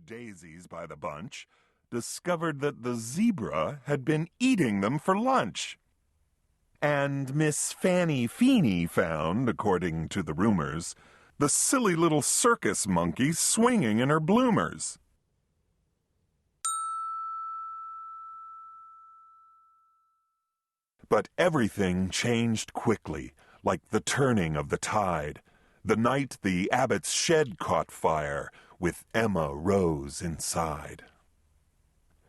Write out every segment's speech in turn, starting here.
daisies by the bunch, discovered that the zebra had been eating them for lunch. And Miss Fanny Feeny found, according to the rumors, the silly little circus monkey swinging in her bloomers. But everything changed quickly, like the turning of the tide. The night the abbot's shed caught fire, with Emma Rose inside.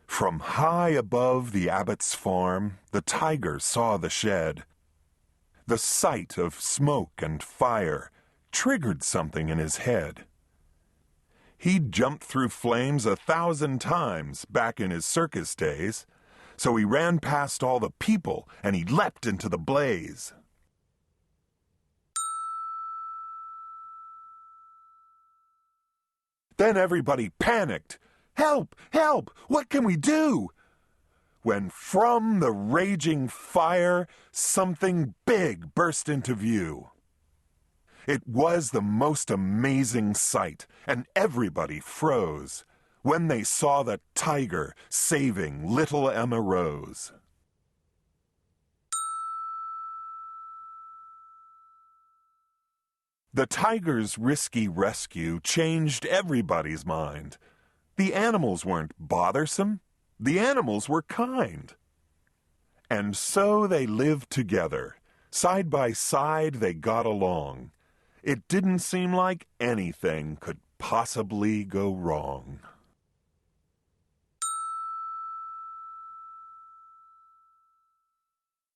From high above the abbot's farm, the tiger saw the shed. The sight of smoke and fire triggered something in his head. He'd jumped through flames 1,000 times back in his circus days, so he ran past all the people and he leapt into the blaze. Then everybody panicked. "Help! Help! What can we do?" When from the raging fire, something big burst into view. It was the most amazing sight, and everybody froze when they saw the tiger saving little Emma Rose. The tiger's risky rescue changed everybody's mind. The animals weren't bothersome. The animals were kind. And so they lived together. Side by side they got along. It didn't seem like anything could possibly go wrong.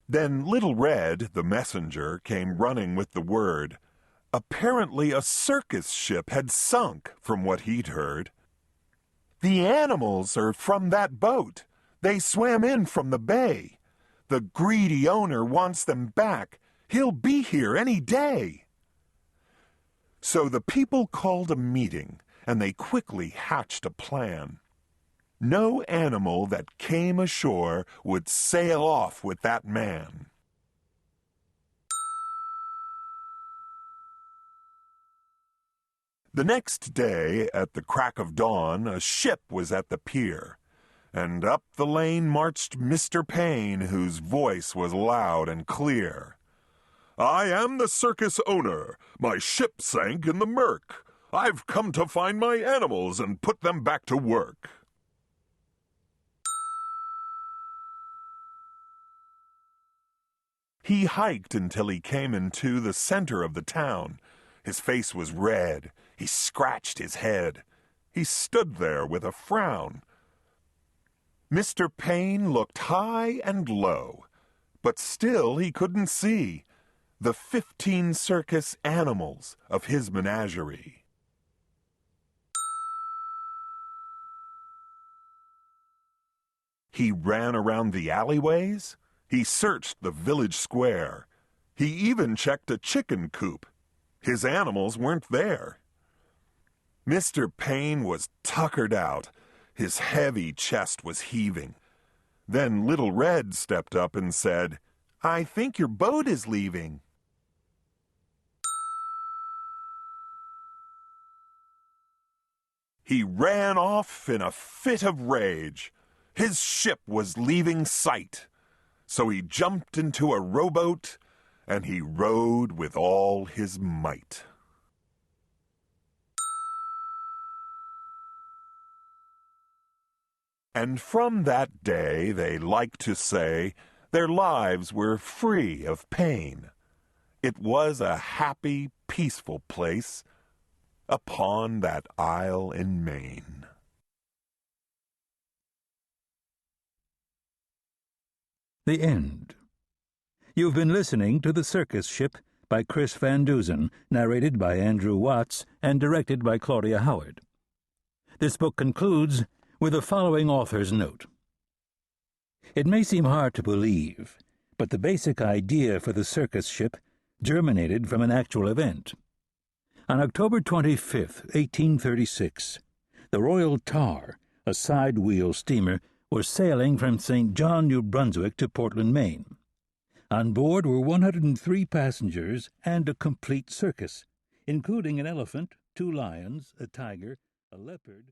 Then Little Red, the messenger, came running with the word. Apparently a circus ship had sunk, from what he'd heard. "The animals are from that boat. They swam in from the bay. The greedy owner wants them back. He'll be here any day." So the people called a meeting, and they quickly hatched a plan. No animal that came ashore would sail off with that man. The next day, at the crack of dawn, a ship was at the pier, and up the lane marched Mr. Payne, whose voice was loud and clear. "I am the circus owner. My ship sank in the murk. I've come to find my animals and put them back to work." He hiked until he came into the center of the town. His face was red. He scratched his head. He stood there with a frown. Mr. Payne looked high and low, but still he couldn't see the 15 circus animals of his menagerie. He ran around the alleyways. He searched the village square. He even checked a chicken coop. His animals weren't there. Mr. Payne was tuckered out. His heavy chest was heaving. Then Little Red stepped up and said, "I think your boat is leaving." He ran off in a fit of rage. His ship was leaving sight. So he jumped into a rowboat and he rowed with all his might. And from that day, they like to say, their lives were free of pain. It was a happy, peaceful place upon that isle in Maine. The End. You've been listening to The Circus Ship by Chris Van Dusen, narrated by Andrew Watts, and directed by Claudia Howard. This book concludes with the following author's note. It may seem hard to believe, but the basic idea for The Circus Ship germinated from an actual event. On October 25, 1836, the Royal Tar, a side-wheel steamer, was sailing from St. John, New Brunswick to Portland, Maine. On board were 103 passengers and a complete circus, including an elephant, 2 lions, a tiger, a leopard,